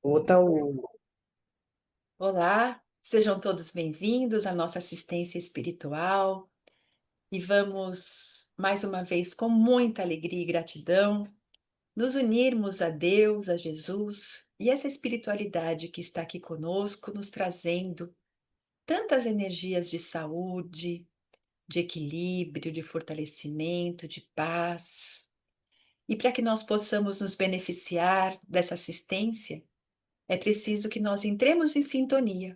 Botar o. Olá, sejam todos bem-vindos à nossa assistência espiritual e vamos, mais uma vez, com muita alegria e gratidão, nos unirmos a Deus, a Jesus e essa espiritualidade que está aqui conosco, nos trazendo tantas energias de saúde, de equilíbrio, de fortalecimento, de paz. E para que nós possamos nos beneficiar dessa assistência, é preciso que nós entremos em sintonia.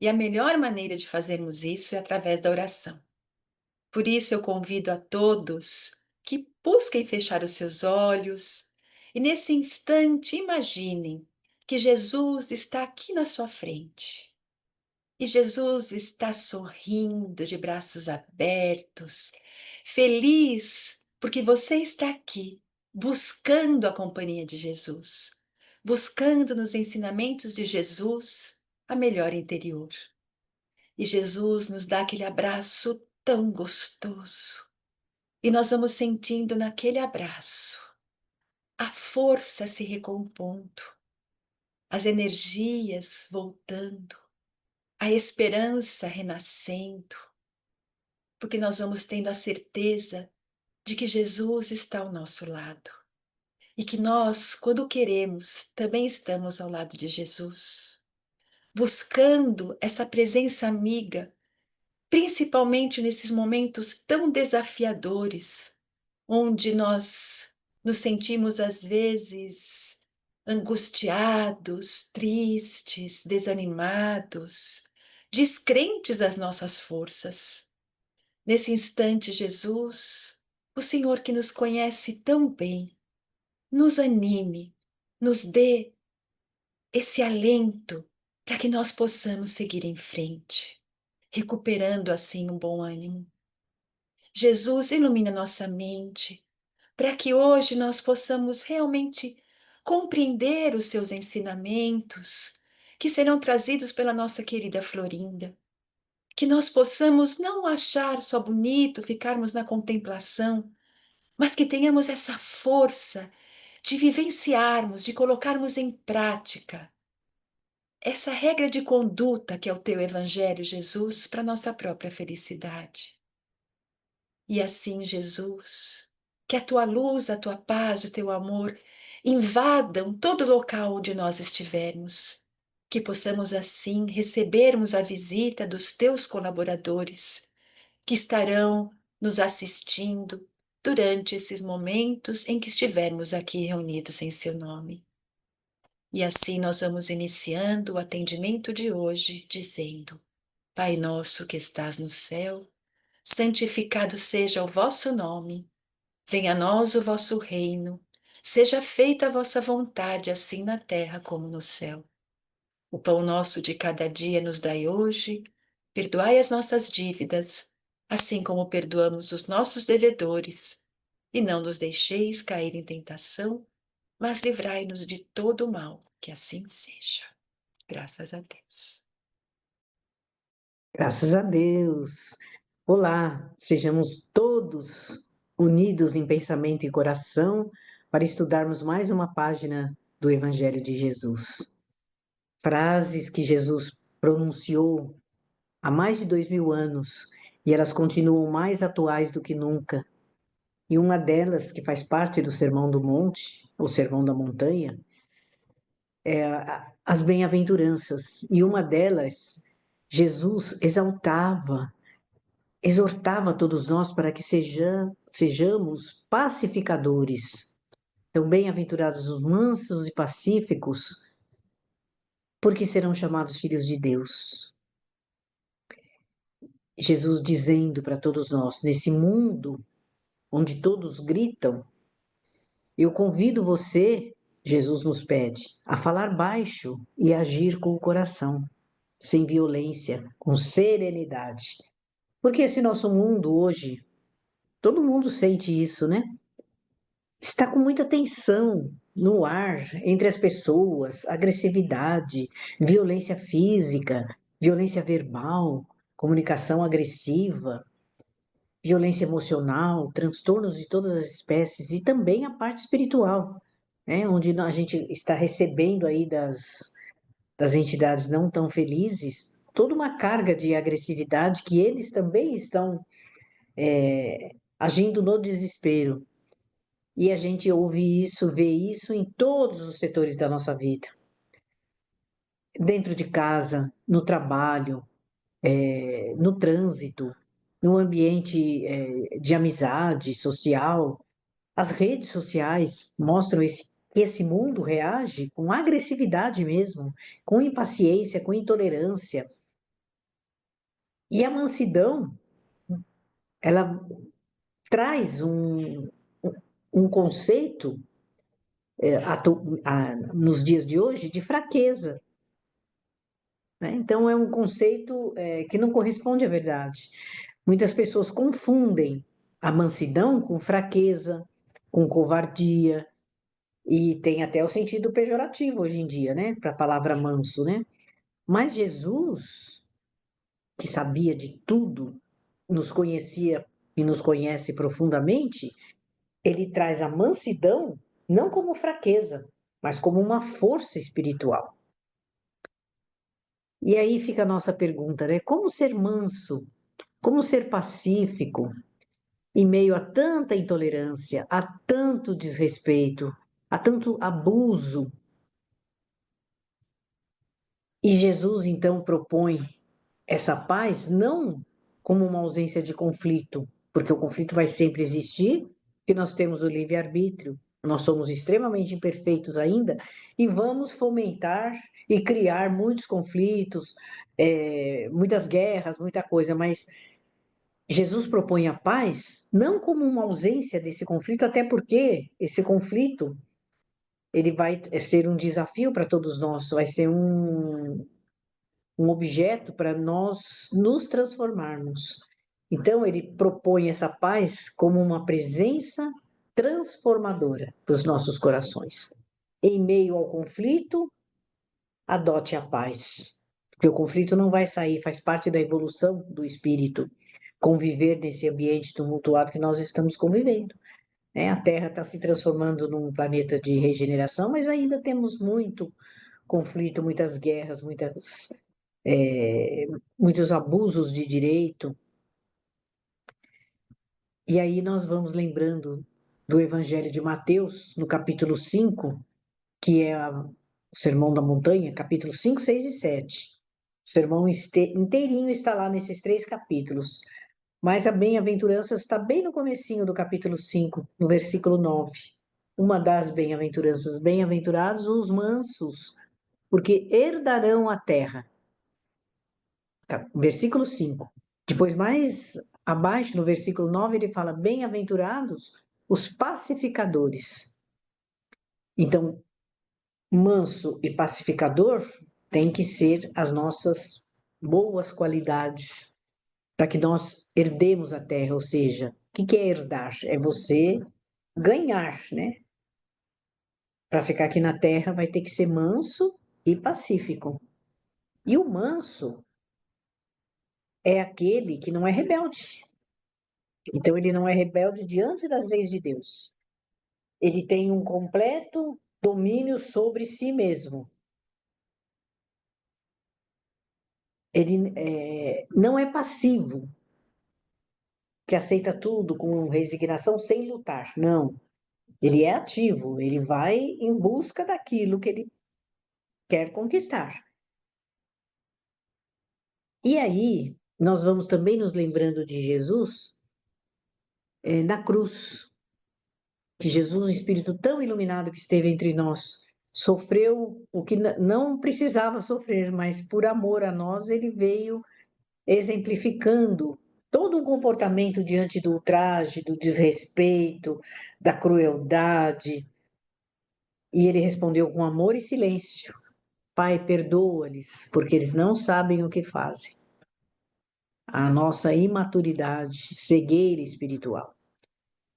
E a melhor maneira de fazermos isso é através da oração. Por isso eu convido a todos que busquem fechar os seus olhos e nesse instante imaginem que Jesus está aqui na sua frente. E Jesus está sorrindo de braços abertos, feliz porque você está aqui, buscando a companhia de Jesus, buscando nos ensinamentos de Jesus a melhor interior. E Jesus nos dá aquele abraço tão gostoso. E nós vamos sentindo naquele abraço a força se recompondo, as energias voltando, a esperança renascendo, porque nós vamos tendo a certeza de que Jesus está ao nosso lado e que nós, quando queremos, também estamos ao lado de Jesus, buscando essa presença amiga, principalmente nesses momentos tão desafiadores, onde nós nos sentimos às vezes angustiados, tristes, desanimados, descrentes das nossas forças. Nesse instante, Jesus, o Senhor que nos conhece tão bem, nos anime, nos dê esse alento para que nós possamos seguir em frente, recuperando assim um bom ânimo. Jesus ilumina nossa mente para que hoje nós possamos realmente compreender os seus ensinamentos que serão trazidos pela nossa querida Florinda. Que nós possamos não achar só bonito ficarmos na contemplação, mas que tenhamos essa força de vivenciarmos, de colocarmos em prática essa regra de conduta que é o teu Evangelho, Jesus, para nossa própria felicidade. E assim, Jesus, que a tua luz, a tua paz, o teu amor invadam todo local onde nós estivermos, que possamos assim recebermos a visita dos teus colaboradores, que estarão nos assistindo durante esses momentos em que estivermos aqui reunidos em seu nome. E assim nós vamos iniciando o atendimento de hoje, dizendo: Pai nosso que estás no céu, santificado seja o vosso nome, venha a nós o vosso reino, seja feita a vossa vontade, assim na terra como no céu. O pão nosso de cada dia nos dai hoje, perdoai as nossas dívidas, assim como perdoamos os nossos devedores, e não nos deixeis cair em tentação, mas livrai-nos de todo o mal, que assim seja. Graças a Deus. Graças a Deus. Olá, sejamos todos unidos em pensamento e coração para estudarmos mais uma página do Evangelho de Jesus. Frases que Jesus pronunciou há mais de 2000 anos e elas continuam mais atuais do que nunca. E uma delas, que faz parte do Sermão do Monte, ou Sermão da Montanha, é as bem-aventuranças. E uma delas, Jesus exortava todos nós para que sejamos pacificadores. Então, bem-aventurados os mansos e pacíficos, porque serão chamados filhos de Deus. Jesus dizendo para todos nós, nesse mundo onde todos gritam, eu convido você, Jesus nos pede, a falar baixo e agir com o coração, sem violência, com serenidade. Porque esse nosso mundo hoje, todo mundo sente isso, né? Está com muita tensão no ar entre as pessoas, agressividade, violência física, violência verbal, comunicação agressiva, violência emocional, transtornos de todas as espécies e também a parte espiritual. né? Onde a gente está recebendo aí das entidades não tão felizes toda uma carga de agressividade que eles também estão agindo no desespero. E a gente ouve isso, vê isso em todos os setores da nossa vida, dentro de casa, no trabalho, no trânsito, no ambiente de amizade social. As redes sociais mostram que esse mundo reage com agressividade mesmo, com impaciência, com intolerância. E a mansidão, ela traz um conceito nos dias de hoje de fraqueza, né? Então, é um conceito que não corresponde à verdade. Muitas pessoas confundem a mansidão com fraqueza, com covardia, e tem até o sentido pejorativo hoje em dia, né? Para a palavra manso, né? Mas Jesus, que sabia de tudo, nos conhecia e nos conhece profundamente, ele traz a mansidão não como fraqueza, mas como uma força espiritual. E aí fica a nossa pergunta, né? Como ser manso? Como ser pacífico em meio a tanta intolerância, a tanto desrespeito, a tanto abuso? E Jesus então propõe essa paz não como uma ausência de conflito, porque o conflito vai sempre existir, porque nós temos o livre-arbítrio, nós somos extremamente imperfeitos ainda, e vamos fomentar e criar muitos conflitos, muitas guerras, muita coisa, mas Jesus propõe a paz não como uma ausência desse conflito, até porque esse conflito ele vai ser um desafio para todos nós, vai ser um objeto para nós nos transformarmos. Então, ele propõe essa paz como uma presença transformadora dos nossos corações. Em meio ao conflito, adote a paz, porque o conflito não vai sair, faz parte da evolução do espírito, conviver nesse ambiente tumultuado que nós estamos convivendo. Né? A Terra está se transformando num planeta de regeneração, mas ainda temos muito conflito, muitas guerras, muitos abusos de direito. E aí nós vamos lembrando do Evangelho de Mateus, no capítulo 5, que é o Sermão da Montanha, capítulo 5, 6 e 7. O sermão inteirinho está lá nesses três capítulos. Mas a bem-aventurança está bem no comecinho do capítulo 5, no versículo 9. Uma das bem-aventuranças, bem-aventurados os mansos, porque herdarão a terra. Versículo 5. Depois, mais abaixo, no versículo 9, ele fala: bem-aventurados os pacificadores. Então, manso e pacificador tem que ser as nossas boas qualidades para que nós herdemos a terra. Ou seja, o que é herdar? É você ganhar, né? Para ficar aqui na terra, vai ter que ser manso e pacífico. E o manso é aquele que não é rebelde. Então, ele não é rebelde diante das leis de Deus. Ele tem um completo domínio sobre si mesmo. Ele não é passivo, que aceita tudo com resignação sem lutar. Não. Ele é ativo, ele vai em busca daquilo que ele quer conquistar. E aí, nós vamos também nos lembrando de Jesus na cruz, que Jesus, um espírito tão iluminado que esteve entre nós, sofreu o que não precisava sofrer, mas por amor a nós, ele veio exemplificando todo um comportamento diante do ultraje, do desrespeito, da crueldade. E ele respondeu com amor e silêncio: Pai, perdoa-lhes, porque eles não sabem o que fazem. A nossa imaturidade, cegueira espiritual.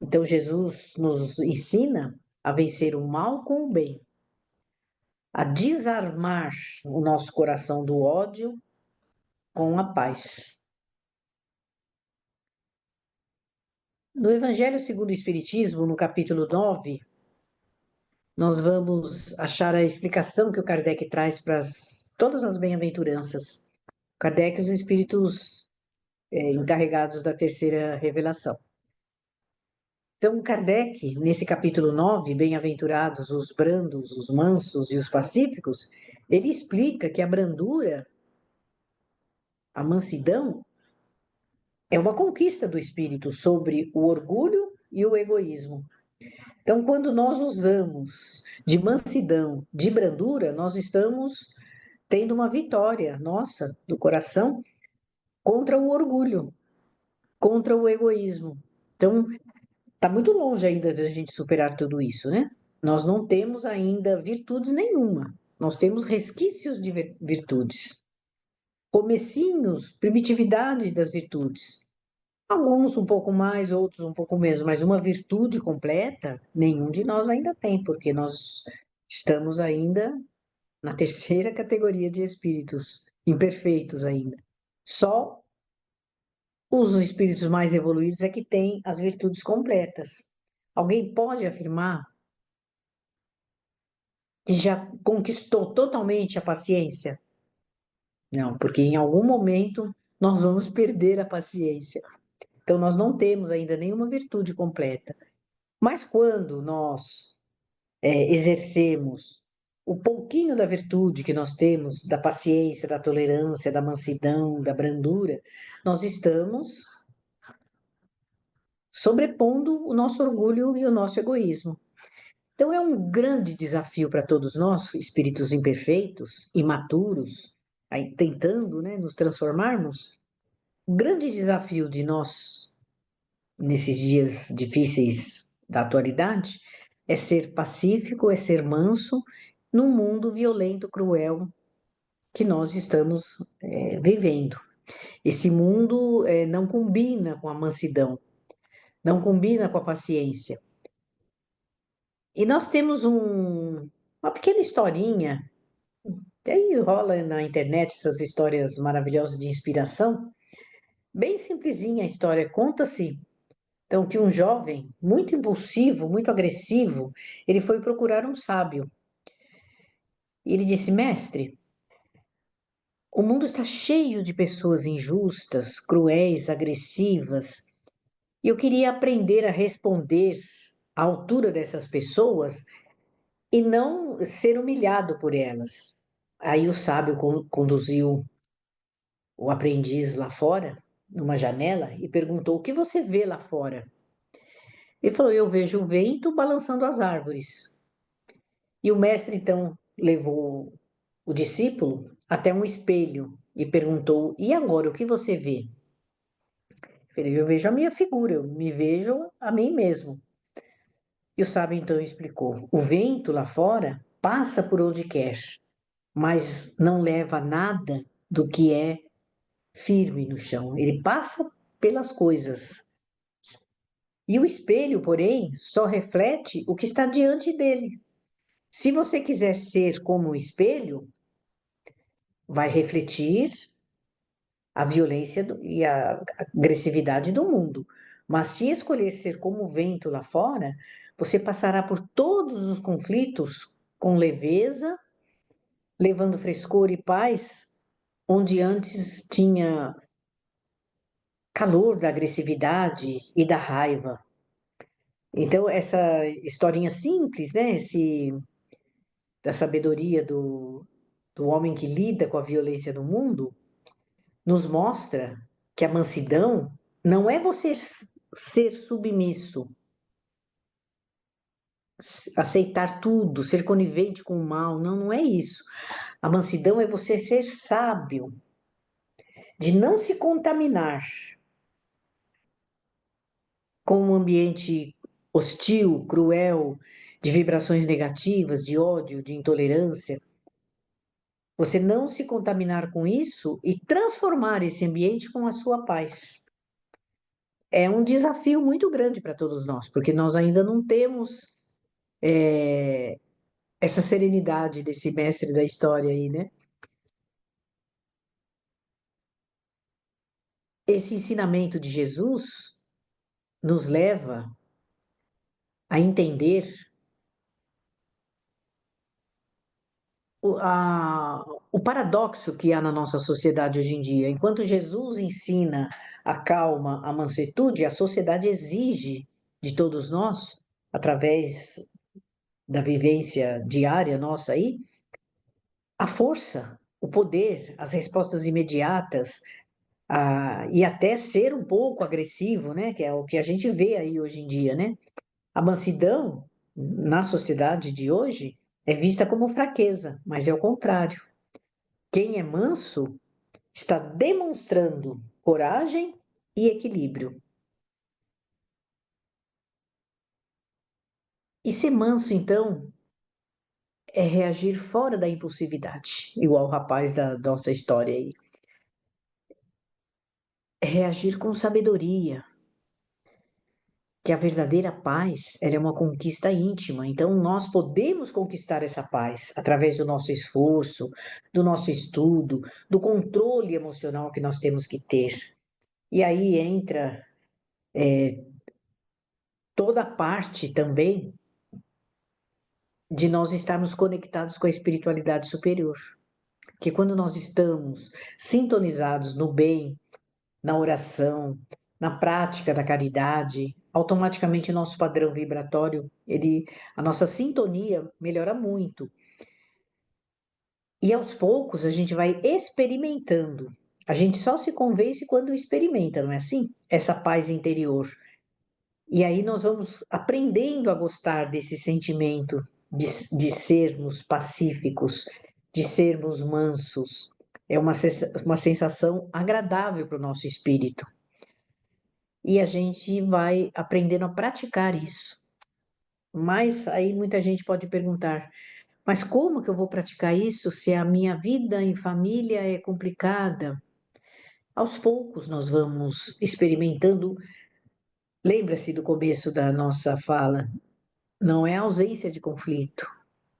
Então, Jesus nos ensina a vencer o mal com o bem, a desarmar o nosso coração do ódio com a paz. No Evangelho segundo o Espiritismo, no capítulo 9, nós vamos achar a explicação que o Kardec traz para todas as bem-aventuranças. Kardec e os espíritos encarregados da terceira revelação. Então, Kardec, nesse capítulo 9, Bem-aventurados os brandos, os mansos e os pacíficos, ele explica que a brandura, a mansidão, é uma conquista do espírito sobre o orgulho e o egoísmo. Então, quando nós usamos de mansidão, de brandura, nós estamos tendo uma vitória nossa, do coração, contra o orgulho, contra o egoísmo. Então, está muito longe ainda de a gente superar tudo isso, né? Nós não temos ainda virtudes nenhuma. Nós temos resquícios de virtudes, comecinhos, primitividade das virtudes. Alguns um pouco mais, outros um pouco menos, mas uma virtude completa, nenhum de nós ainda tem, porque nós estamos ainda na terceira categoria de espíritos, imperfeitos ainda. Só os espíritos mais evoluídos é que têm as virtudes completas. Alguém pode afirmar que já conquistou totalmente a paciência? Não, porque em algum momento nós vamos perder a paciência. Então, nós não temos ainda nenhuma virtude completa. Mas quando nós exercemos o pouquinho da virtude que nós temos, da paciência, da tolerância, da mansidão, da brandura, nós estamos sobrepondo o nosso orgulho e o nosso egoísmo. Então, é um grande desafio para todos nós, espíritos imperfeitos, imaturos, aí, tentando, né, nos transformarmos. O grande desafio de nós, nesses dias difíceis da atualidade, é ser pacífico, é ser manso, num mundo violento, cruel, que nós estamos vivendo. Esse mundo não combina com a mansidão, não combina com a paciência. E nós temos uma pequena historinha, que aí rola na internet essas histórias maravilhosas de inspiração, bem simplesinha a história, conta-se então que um jovem muito impulsivo, muito agressivo, ele foi procurar um sábio. E ele disse: Mestre, o mundo está cheio de pessoas injustas, cruéis, agressivas, e eu queria aprender a responder à altura dessas pessoas e não ser humilhado por elas. Aí o sábio conduziu o aprendiz lá fora, numa janela, e perguntou: O que você vê lá fora? Ele falou: Eu vejo o vento balançando as árvores. E o mestre então levou o discípulo até um espelho e perguntou: E agora, o que você vê? Ele falou: Eu vejo a minha figura, eu me vejo a mim mesmo. E o sábio então explicou: O vento lá fora passa por onde quer, mas não leva nada do que é firme no chão. Ele passa pelas coisas. E o espelho, porém, só reflete o que está diante dele. Se você quiser ser como o espelho, vai refletir a violência e a agressividade do mundo. Mas se escolher ser como o vento lá fora, você passará por todos os conflitos com leveza, levando frescor e paz, onde antes tinha calor da agressividade e da raiva. Então, essa historinha simples, né? Da sabedoria do homem que lida com a violência do mundo, nos mostra que a mansidão não é você ser submisso, aceitar tudo, ser conivente com o mal. Não, não é isso. A mansidão é você ser sábio, de não se contaminar com um ambiente hostil, cruel, de vibrações negativas, de ódio, de intolerância. Você não se contaminar com isso e transformar esse ambiente com a sua paz. É um desafio muito grande para todos nós, porque nós ainda não temos essa serenidade desse mestre da história aí, né? Esse ensinamento de Jesus nos leva a entender o paradoxo que há na nossa sociedade hoje em dia. Enquanto Jesus ensina a calma, a mansuetude, a sociedade exige de todos nós, através da vivência diária nossa aí, a força, o poder, as respostas imediatas, e até ser um pouco agressivo, né? Que é o que a gente vê aí hoje em dia, né? A mansidão, na sociedade de hoje, é vista como fraqueza, mas é o contrário. Quem é manso está demonstrando coragem e equilíbrio. E ser manso, então, é reagir fora da impulsividade, igual o rapaz da nossa história aí. É reagir com sabedoria, que a verdadeira paz, ela é uma conquista íntima. Então, nós podemos conquistar essa paz através do nosso esforço, do nosso estudo, do controle emocional que nós temos que ter. E aí entra toda a parte também de nós estarmos conectados com a espiritualidade superior. Que quando nós estamos sintonizados no bem, na oração, na prática da caridade, automaticamente nosso padrão vibratório, a nossa sintonia melhora muito. E aos poucos a gente vai experimentando. A gente só se convence quando experimenta, não é assim? Essa paz interior. E aí nós vamos aprendendo a gostar desse sentimento de sermos pacíficos, de sermos mansos. É uma sensação agradável para o nosso espírito. E a gente vai aprendendo a praticar isso. Mas aí muita gente pode perguntar: mas como que eu vou praticar isso se a minha vida em família é complicada? Aos poucos nós vamos experimentando. Lembra-se do começo da nossa fala? Não é ausência de conflito,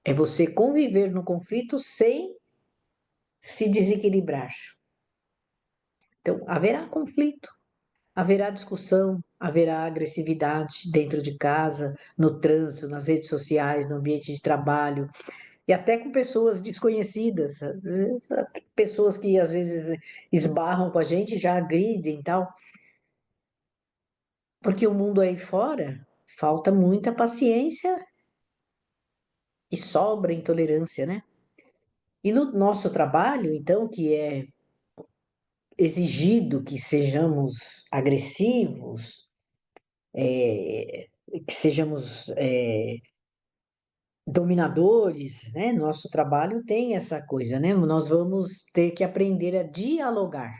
é você conviver no conflito sem se desequilibrar. Então, haverá conflito, haverá discussão, haverá agressividade dentro de casa, no trânsito, nas redes sociais, no ambiente de trabalho, e até com pessoas desconhecidas, pessoas que às vezes esbarram com a gente, já agridem e tal, porque o mundo aí fora falta muita paciência e sobra intolerância, né? E no nosso trabalho, então, que é exigido que sejamos agressivos, que sejamos dominadores, né? Nosso trabalho tem essa coisa, né? Nós vamos ter que aprender a dialogar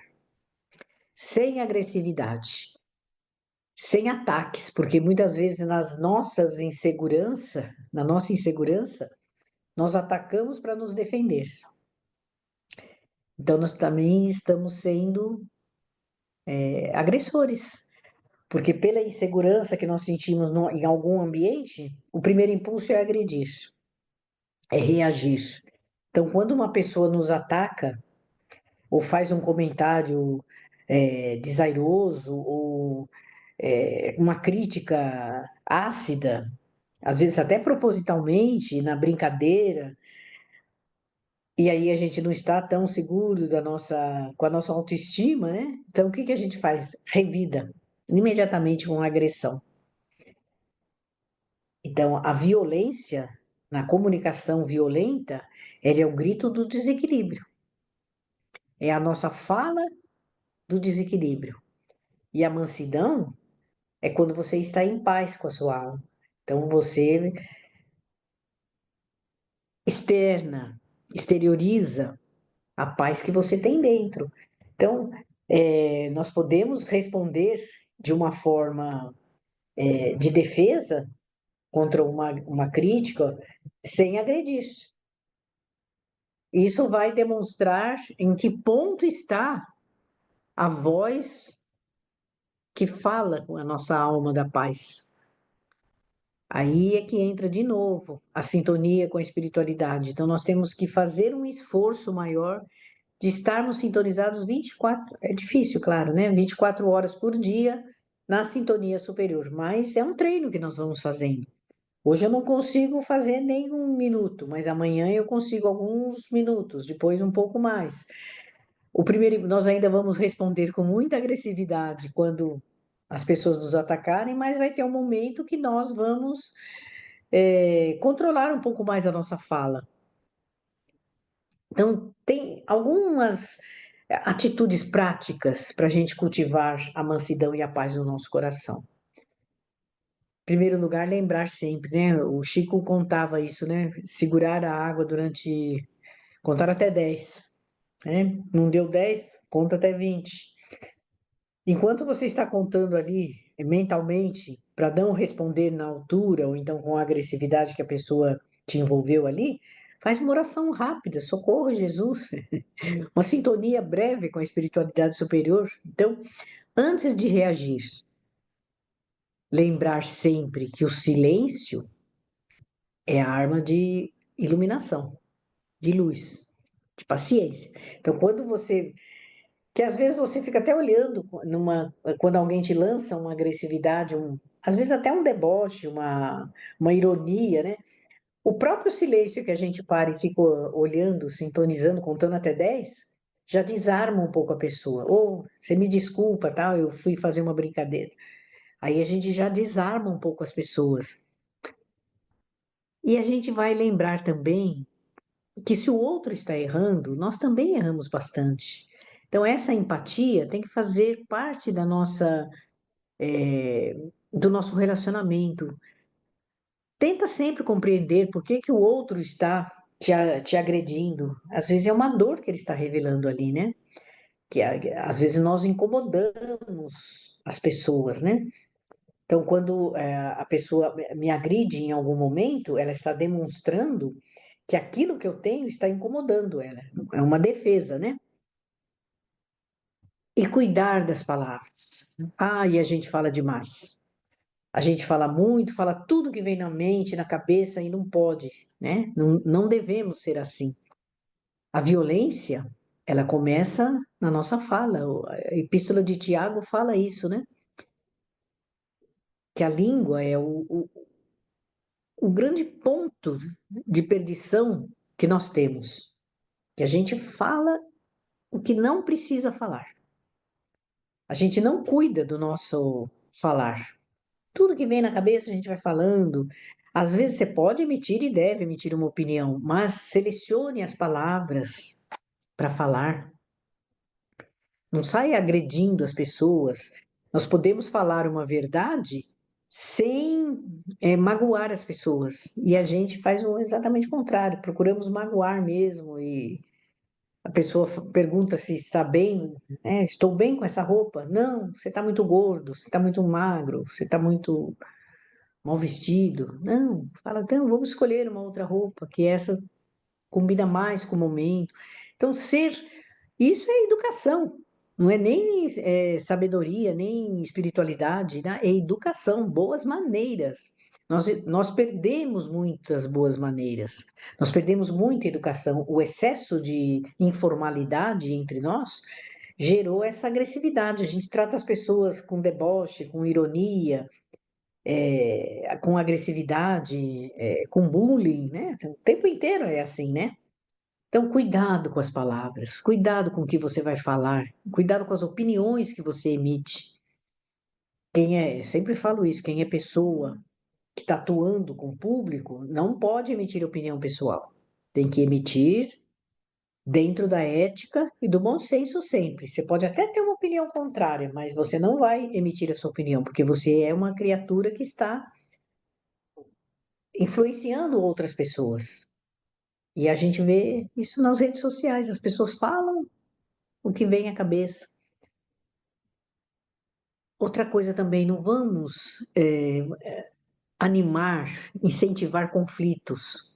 sem agressividade, sem ataques, porque muitas vezes na nossa insegurança, nós atacamos para nos defender. Então nós também estamos sendo agressores. Porque pela insegurança que nós sentimos em algum ambiente, o primeiro impulso é agredir, é reagir. Então, quando uma pessoa nos ataca ou faz um comentário desairoso ou uma crítica ácida, às vezes até propositalmente, na brincadeira, e aí a gente não está tão seguro com a nossa autoestima, né? Então, o que que a gente faz? Revida imediatamente com agressão. Então, a violência, na comunicação violenta, ela é o grito do desequilíbrio. É a nossa fala do desequilíbrio. E a mansidão é quando você está em paz com a sua alma. Então, você exterioriza a paz que você tem dentro. Então, nós podemos responder de uma forma de defesa contra uma crítica sem agredir. Isso vai demonstrar em que ponto está a voz que fala com a nossa alma da paz. Aí é que entra de novo a sintonia com a espiritualidade. Então, nós temos que fazer um esforço maior de estarmos sintonizados 24, é difícil, claro, né? 24 horas por dia na sintonia superior, mas é um treino que nós vamos fazendo. Hoje eu não consigo fazer nem 1 minuto, mas amanhã eu consigo alguns minutos, depois um pouco mais. O primeiro, nós ainda vamos responder com muita agressividade quando as pessoas nos atacarem, mas vai ter um momento que nós vamos controlar um pouco mais a nossa fala. Então, tem algumas atitudes práticas para a gente cultivar a mansidão e a paz no nosso coração. Em primeiro lugar, lembrar sempre, né? O Chico contava isso, né? Segurar a água durante, contar até 10, né? Não deu 10, conta até 20. Enquanto você está contando ali mentalmente, para não responder na altura, ou então com a agressividade que a pessoa te envolveu ali, faz uma oração rápida, socorro Jesus, uma sintonia breve com a espiritualidade superior. Então, antes de reagir, lembrar sempre que o silêncio é a arma de iluminação, de luz, de paciência. Então, quando você. Que às vezes você fica até olhando quando alguém te lança uma agressividade, às vezes até um deboche, uma ironia, né? O próprio silêncio que a gente para e fica olhando, sintonizando, contando até 10, já desarma um pouco a pessoa. Ou você me desculpa, tal, eu fui fazer uma brincadeira. Aí a gente já desarma um pouco as pessoas. E a gente vai lembrar também que se o outro está errando, nós também erramos bastante. Então, essa empatia tem que fazer parte do nosso relacionamento. Tenta sempre compreender por que que o outro está te agredindo. Às vezes é uma dor que ele está revelando ali, né? Às vezes nós incomodamos as pessoas, né? Então, quando a pessoa me agride em algum momento, ela está demonstrando que aquilo que eu tenho está incomodando ela. É uma defesa, né? E cuidar das palavras. Ah, e a gente fala demais. A gente fala muito, fala tudo que vem na mente, na cabeça e não pode, né? Não, não devemos ser assim. A violência, ela começa na nossa fala. A Epístola de Tiago fala isso, né? Que a língua é o grande ponto de perdição que nós temos. Que a gente fala o que não precisa falar. A gente não cuida do nosso falar. Tudo que vem na cabeça a gente vai falando. Às vezes você pode emitir e deve emitir uma opinião, mas selecione as palavras para falar. Não saia agredindo as pessoas. Nós podemos falar uma verdade sem magoar as pessoas. E a gente faz exatamente o contrário. Procuramos magoar mesmo. E a pessoa pergunta se está bem, né? Estou bem com essa roupa? Não, você está muito gordo, você está muito magro, você está muito mal vestido. Não, fala, então vamos escolher uma outra roupa, que essa combina mais com o momento. Então, isso é educação, não é nem sabedoria, nem espiritualidade, né? É educação, boas maneiras. Nós perdemos muitas boas maneiras, nós perdemos muita educação. O excesso de informalidade entre nós gerou essa agressividade. A gente trata as pessoas com deboche, com ironia, com agressividade, com bullying, né? O tempo inteiro é assim, né? Então, cuidado com as palavras, cuidado com o que você vai falar, cuidado com as opiniões que você emite. Sempre falo isso, quem é pessoa que está atuando com o público não pode emitir opinião pessoal. Tem que emitir dentro da ética e do bom senso sempre. Você pode até ter uma opinião contrária, mas você não vai emitir a sua opinião, porque você é uma criatura que está influenciando outras pessoas. E a gente vê isso nas redes sociais, as pessoas falam o que vem à cabeça. Outra coisa também, não vamos animar, incentivar conflitos,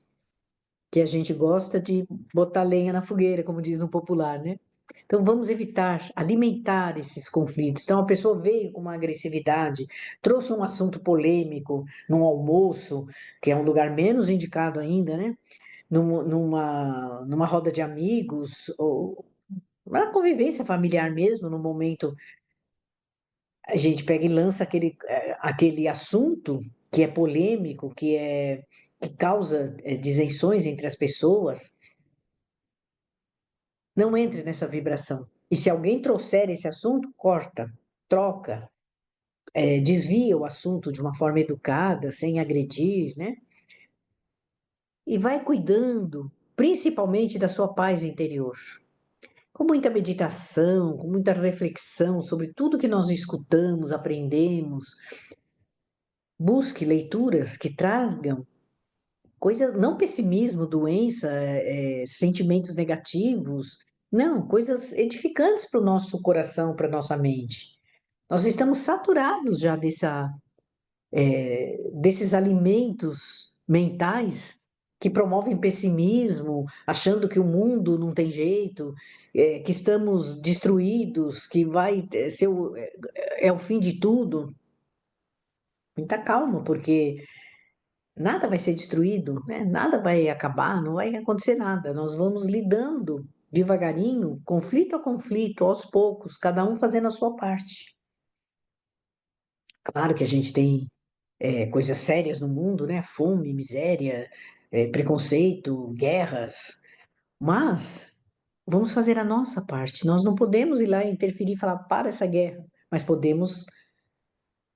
que a gente gosta de botar lenha na fogueira, como diz no popular, né? Então vamos evitar alimentar esses conflitos. Então a pessoa veio com uma agressividade, trouxe um assunto polêmico num almoço, que é um lugar menos indicado ainda, né? Numa roda de amigos, ou na convivência familiar mesmo, no momento a gente pega e lança aquele assunto, que é polêmico, que causa dissenções entre as pessoas, não entre nessa vibração. E se alguém trouxer esse assunto, corta, troca, desvia o assunto de uma forma educada, sem agredir, né? E vai cuidando, principalmente da sua paz interior. Com muita meditação, com muita reflexão sobre tudo que nós escutamos, aprendemos. Busque leituras que tragam coisas, não pessimismo, doença, sentimentos negativos, não, coisas edificantes para o nosso coração, para a nossa mente. Nós estamos saturados já desses alimentos mentais que promovem pessimismo, achando que o mundo não tem jeito, que estamos destruídos, que vai ser é o fim de tudo. Muita calma, porque nada vai ser destruído, né? Nada vai acabar, não vai acontecer nada. Nós vamos lidando devagarinho, conflito a conflito, aos poucos, cada um fazendo a sua parte. Claro que a gente tem coisas sérias no mundo, né? Fome, miséria, preconceito, guerras, mas vamos fazer a nossa parte. Nós não podemos ir lá e interferir e falar para essa guerra, mas podemos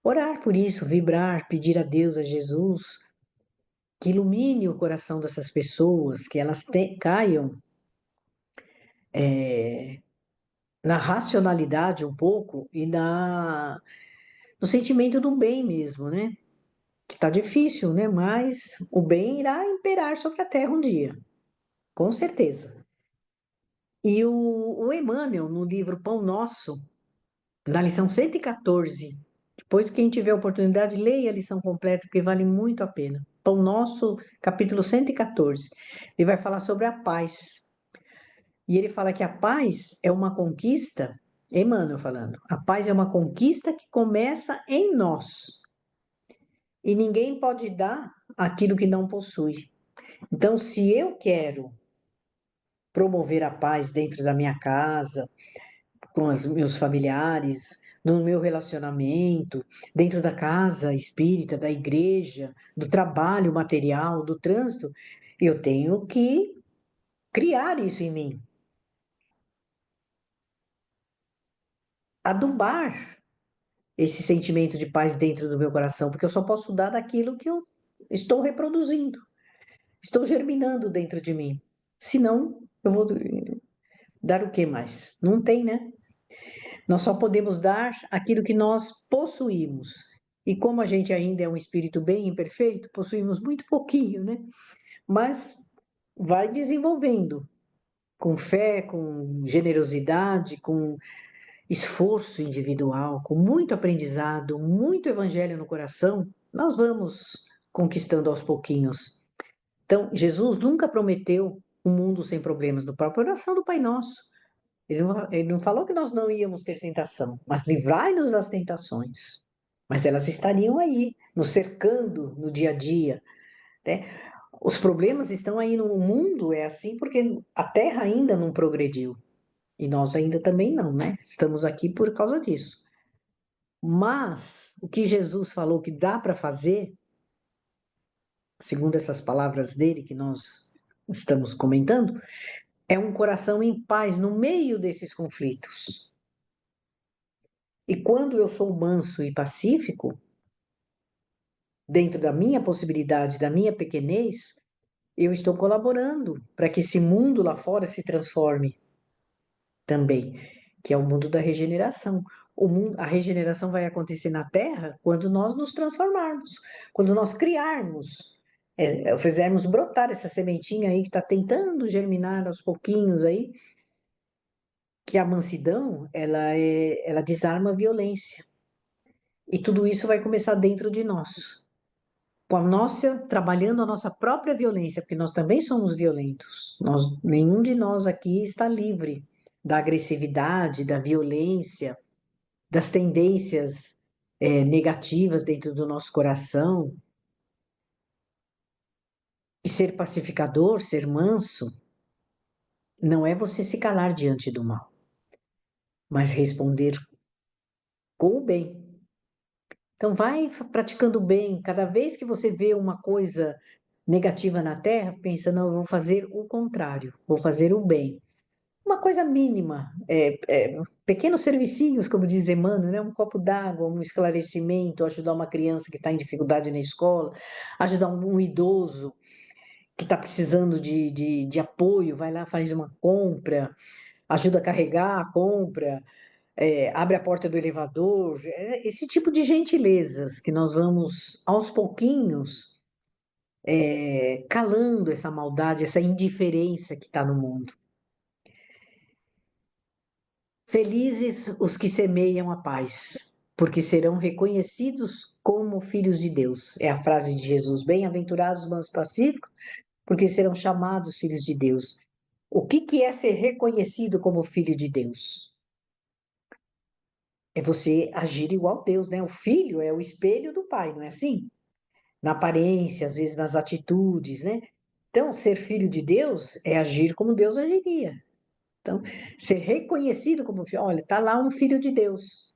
orar por isso, vibrar, pedir a Deus, a Jesus, que ilumine o coração dessas pessoas, que elas caiam na racionalidade um pouco e no sentimento do bem mesmo, né? Que tá difícil, né? Mas o bem irá imperar sobre a terra um dia, com certeza. E o Emmanuel, no livro Pão Nosso, na lição 114, depois quem tiver oportunidade, leia a lição completa, porque vale muito a pena. Pão Nosso, capítulo 114. Ele vai falar sobre a paz. E ele fala que a paz é uma conquista, Emmanuel falando, a paz é uma conquista que começa em nós. E ninguém pode dar aquilo que não possui. Então, se eu quero promover a paz dentro da minha casa, com os meus familiares, no meu relacionamento, dentro da casa espírita, da igreja, do trabalho material, do trânsito, eu tenho que criar isso em mim, adubar esse sentimento de paz dentro do meu coração, porque eu só posso dar daquilo que eu estou reproduzindo, estou germinando dentro de mim. Senão, eu vou dar o que mais? Não tem, né? Nós só podemos dar aquilo que nós possuímos. E como a gente ainda é um espírito bem imperfeito, possuímos muito pouquinho, né? Mas vai desenvolvendo com fé, com generosidade, com esforço individual, com muito aprendizado, muito evangelho no coração, nós vamos conquistando aos pouquinhos. Então, Jesus nunca prometeu um mundo sem problemas, no próprio oração do Pai Nosso. Ele não falou que nós não íamos ter tentação, mas livrai-nos das tentações. Mas elas estariam aí, nos cercando no dia a dia, né? Os problemas estão aí no mundo, é assim porque a Terra ainda não progrediu. E nós ainda também não, né? Estamos aqui por causa disso. Mas o que Jesus falou que dá para fazer, segundo essas palavras dele que nós estamos comentando, é um coração em paz no meio desses conflitos. E quando eu sou manso e pacífico, dentro da minha possibilidade, da minha pequenez, eu estou colaborando para que esse mundo lá fora se transforme também, que é o mundo da regeneração. A regeneração vai acontecer na Terra quando nós nos transformarmos, quando nós criarmos, fizermos brotar essa sementinha aí que está tentando germinar aos pouquinhos aí, que a mansidão, ela desarma a violência. E tudo isso vai começar dentro de nós, com a nossa, trabalhando a nossa própria violência, porque nós também somos violentos. Nenhum de nós aqui está livre da agressividade, da violência, das tendências negativas dentro do nosso coração. E ser pacificador, ser manso, não é você se calar diante do mal, mas responder com o bem. Então, vai praticando bem. Cada vez que você vê uma coisa negativa na Terra, pensa, não, eu vou fazer o contrário, vou fazer o bem. Uma coisa mínima, pequenos servicinhos, como diz Emmanuel, né? Um copo d'água, um esclarecimento, ajudar uma criança que está em dificuldade na escola, ajudar um idoso que está precisando de apoio, vai lá, faz uma compra, ajuda a carregar a compra, abre a porta do elevador, esse tipo de gentilezas que nós vamos aos pouquinhos calando essa maldade, essa indiferença que está no mundo. Felizes os que semeiam a paz, porque serão reconhecidos como filhos de Deus. É a frase de Jesus. Bem-aventurados os manos pacíficos, porque serão chamados filhos de Deus. O que é ser reconhecido como filho de Deus? É você agir igual a Deus, né? O filho é o espelho do pai, não é assim? Na aparência, às vezes nas atitudes, né? Então, ser filho de Deus é agir como Deus agiria. Então, ser reconhecido como filho, olha, está lá um filho de Deus.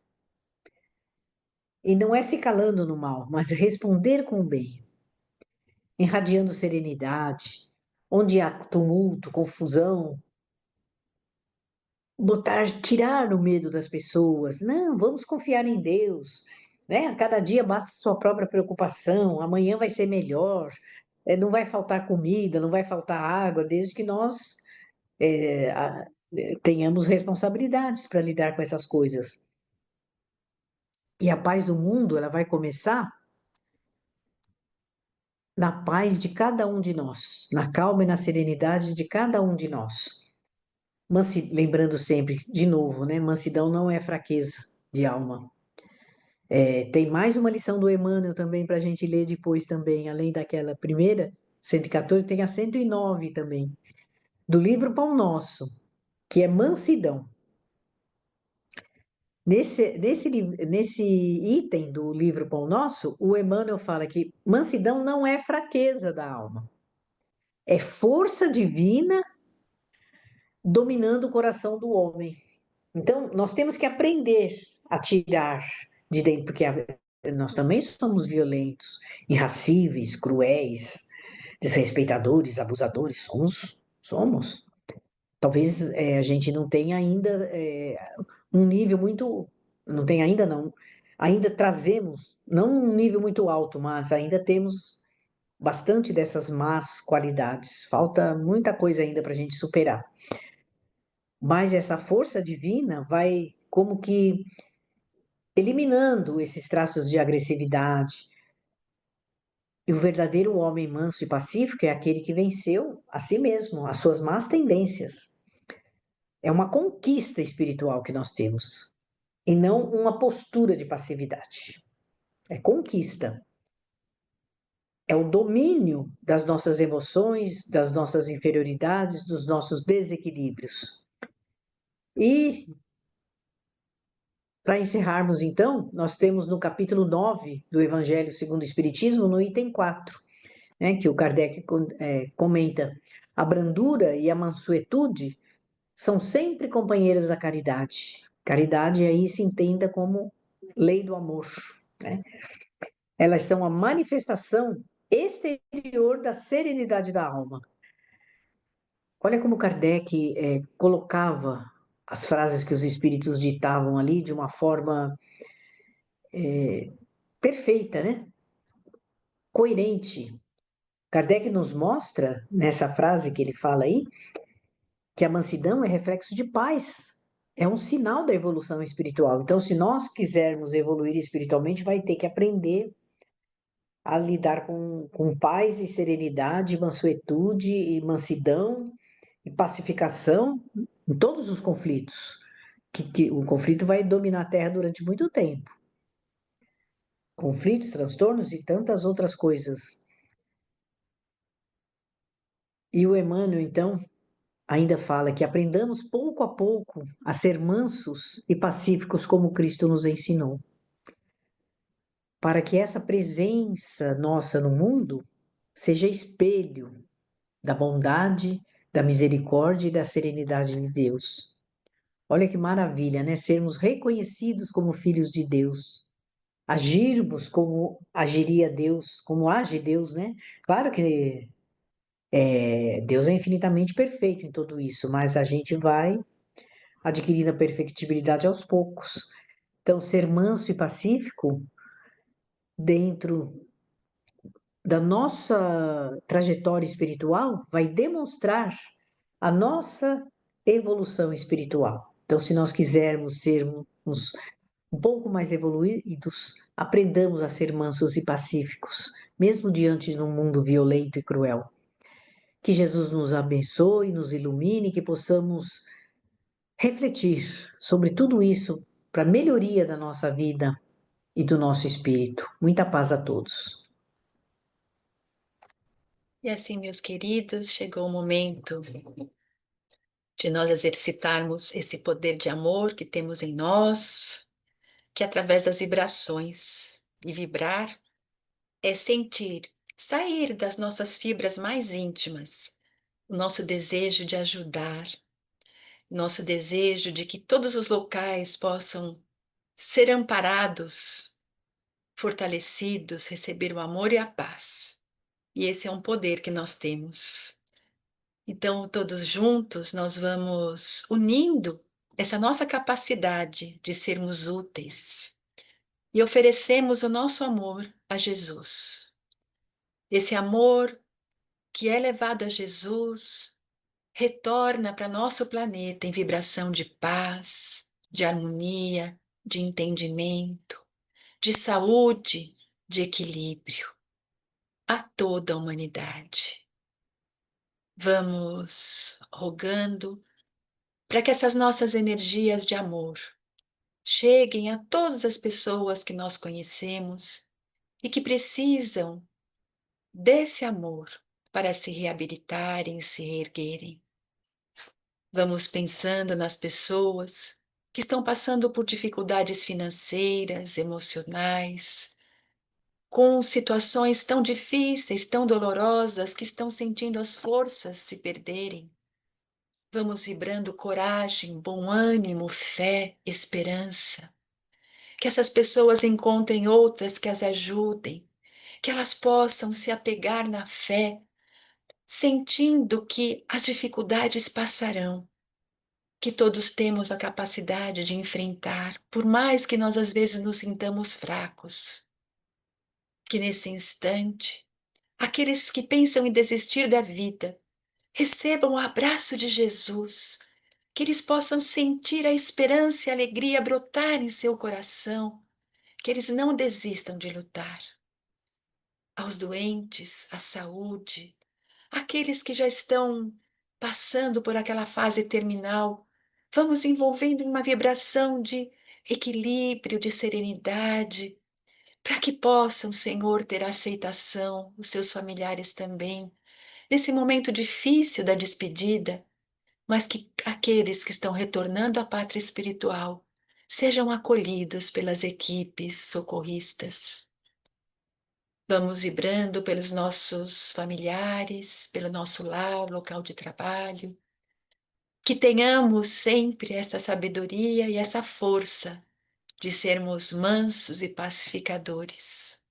E não é se calando no mal, mas responder com o bem, irradiando serenidade, onde há tumulto, confusão, tirar o medo das pessoas. Não, vamos confiar em Deus, né? A cada dia basta sua própria preocupação, amanhã vai ser melhor, não vai faltar comida, não vai faltar água, desde que nós tenhamos responsabilidades para lidar com essas coisas. E a paz do mundo, ela vai começar na paz de cada um de nós, na calma e na serenidade de cada um de nós. Lembrando sempre, de novo, né? Mansidão não é fraqueza de alma. Tem mais uma lição do Emmanuel também para a gente ler depois também, além daquela primeira, 114, tem a 109 também, do livro Pão Nosso, que é mansidão. Nesse item do livro Pão Nosso, o Emmanuel fala que mansidão não é fraqueza da alma, é força divina dominando o coração do homem. Então, nós temos que aprender a tirar de dentro, porque nós também somos violentos, irracíveis, cruéis, desrespeitadores, abusadores. Somos. Talvez a gente não tenha ainda um nível muito. Não tem ainda, não. Ainda trazemos, não um nível muito alto, mas ainda temos bastante dessas más qualidades. Falta muita coisa ainda para a gente superar. Mas essa força divina vai como que eliminando esses traços de agressividade. E o verdadeiro homem manso e pacífico é aquele que venceu a si mesmo, as suas más tendências. É uma conquista espiritual que nós temos, e não uma postura de passividade. É conquista. É o domínio das nossas emoções, das nossas inferioridades, dos nossos desequilíbrios. E para encerrarmos, então, nós temos no capítulo 9 do Evangelho segundo o Espiritismo, no item 4, né, que o Kardec comenta: a brandura e a mansuetude são sempre companheiras da caridade. Caridade aí se entenda como lei do amor, né? Elas são a manifestação exterior da serenidade da alma. Olha como Kardec colocava as frases que os espíritos ditavam ali de uma forma perfeita, né? Coerente. Kardec nos mostra, nessa frase que ele fala aí, que a mansidão é reflexo de paz, é um sinal da evolução espiritual. Então, se nós quisermos evoluir espiritualmente, vai ter que aprender a lidar com paz e serenidade, mansuetude e mansidão e pacificação em todos os conflitos. Que o conflito vai dominar a Terra durante muito tempo. Conflitos, transtornos e tantas outras coisas. E o Emmanuel, então, ainda fala que aprendamos pouco a pouco a ser mansos e pacíficos como Cristo nos ensinou, para que essa presença nossa no mundo seja espelho da bondade, da misericórdia e da serenidade de Deus. Olha que maravilha, né? Sermos reconhecidos como filhos de Deus. agirmos como agiria Deus, como age Deus, né? Claro que Deus é infinitamente perfeito em tudo isso, mas a gente vai adquirindo a perfectibilidade aos poucos. Então, ser manso e pacífico dentro da nossa trajetória espiritual vai demonstrar a nossa evolução espiritual. Então, se nós quisermos sermos um pouco mais evoluídos, aprendamos a ser mansos e pacíficos, mesmo diante de um mundo violento e cruel. Que Jesus nos abençoe, nos ilumine, que possamos refletir sobre tudo isso para a melhoria da nossa vida e do nosso espírito. Muita paz a todos. E assim, meus queridos, chegou o momento de nós exercitarmos esse poder de amor que temos em nós, que é através das vibrações. E vibrar é sentir, sair das nossas fibras mais íntimas, o nosso desejo de ajudar, nosso desejo de que todos os locais possam ser amparados, fortalecidos, receber o amor e a paz. E esse é um poder que nós temos. Então, todos juntos, nós vamos unindo essa nossa capacidade de sermos úteis e oferecemos o nosso amor a Jesus. Esse amor que é levado a Jesus retorna para nosso planeta em vibração de paz, de harmonia, de entendimento, de saúde, de equilíbrio a toda a humanidade. Vamos rogando para que essas nossas energias de amor cheguem a todas as pessoas que nós conhecemos e que precisam desse amor para se reabilitarem, se reerguerem. Vamos pensando nas pessoas que estão passando por dificuldades financeiras, emocionais, com situações tão difíceis, tão dolorosas, que estão sentindo as forças se perderem. Vamos vibrando coragem, bom ânimo, fé, esperança. Que essas pessoas encontrem outras que as ajudem, que elas possam se apegar na fé, sentindo que as dificuldades passarão, que todos temos a capacidade de enfrentar, por mais que nós às vezes nos sintamos fracos. Que nesse instante, aqueles que pensam em desistir da vida, recebam o abraço de Jesus, que eles possam sentir a esperança e a alegria brotar em seu coração, que eles não desistam de lutar. Aos doentes, a saúde, aqueles que já estão passando por aquela fase terminal, vamos envolvendo em uma vibração de equilíbrio, de serenidade, para que possam, Senhor, ter aceitação, os seus familiares também, nesse momento difícil da despedida, mas que aqueles que estão retornando à pátria espiritual sejam acolhidos pelas equipes socorristas. Vamos vibrando pelos nossos familiares, pelo nosso lar, local de trabalho, que tenhamos sempre essa sabedoria e essa força de sermos mansos e pacificadores,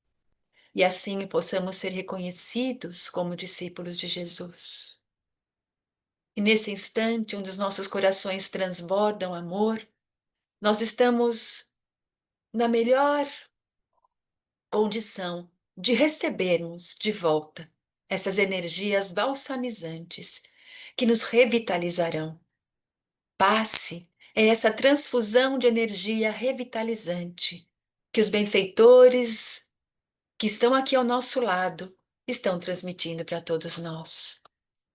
e assim possamos ser reconhecidos como discípulos de Jesus. E nesse instante, onde os nossos corações transbordam amor, nós estamos na melhor condição de recebermos de volta essas energias balsamizantes que nos revitalizarão. Passe é essa transfusão de energia revitalizante que os benfeitores que estão aqui ao nosso lado estão transmitindo para todos nós.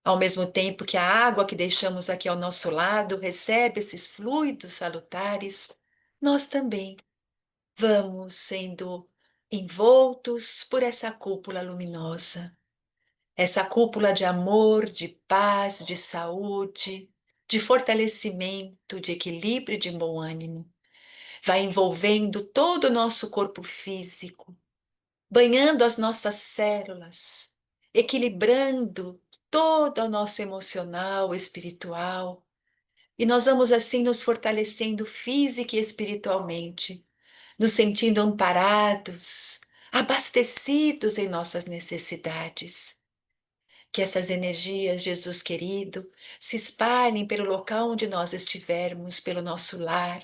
Ao mesmo tempo que a água que deixamos aqui ao nosso lado recebe esses fluidos salutares, nós também vamos sendo envoltos por essa cúpula luminosa, essa cúpula de amor, de paz, de saúde, de fortalecimento, de equilíbrio e de bom ânimo. Vai envolvendo todo o nosso corpo físico, banhando as nossas células, equilibrando todo o nosso emocional, espiritual. E nós vamos assim nos fortalecendo física e espiritualmente, nos sentindo amparados, abastecidos em nossas necessidades. Que essas energias, Jesus querido, se espalhem pelo local onde nós estivermos, pelo nosso lar.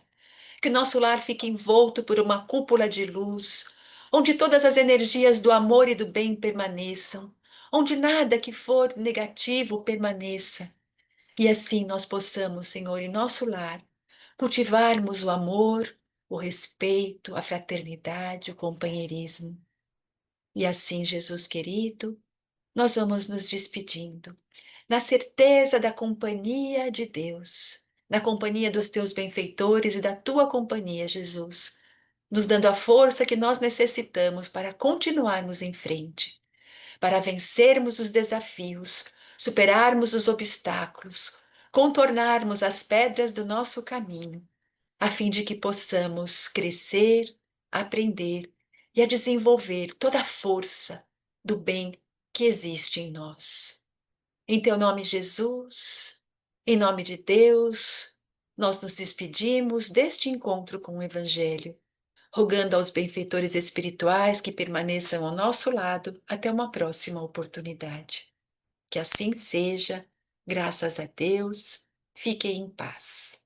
Que o nosso lar fique envolto por uma cúpula de luz, onde todas as energias do amor e do bem permaneçam, onde nada que for negativo permaneça. E assim nós possamos, Senhor, em nosso lar, cultivarmos o amor, o respeito, a fraternidade, o companheirismo. E assim, Jesus querido, nós vamos nos despedindo, na certeza da companhia de Deus, na companhia dos teus benfeitores e da tua companhia, Jesus, nos dando a força que nós necessitamos para continuarmos em frente, para vencermos os desafios, superarmos os obstáculos, contornarmos as pedras do nosso caminho, a fim de que possamos crescer, aprender e a desenvolver toda a força do bem que existe em nós. Em teu nome, Jesus, em nome de Deus, nós nos despedimos deste encontro com o Evangelho, rogando aos benfeitores espirituais que permaneçam ao nosso lado até uma próxima oportunidade. Que assim seja, graças a Deus, fiquem em paz.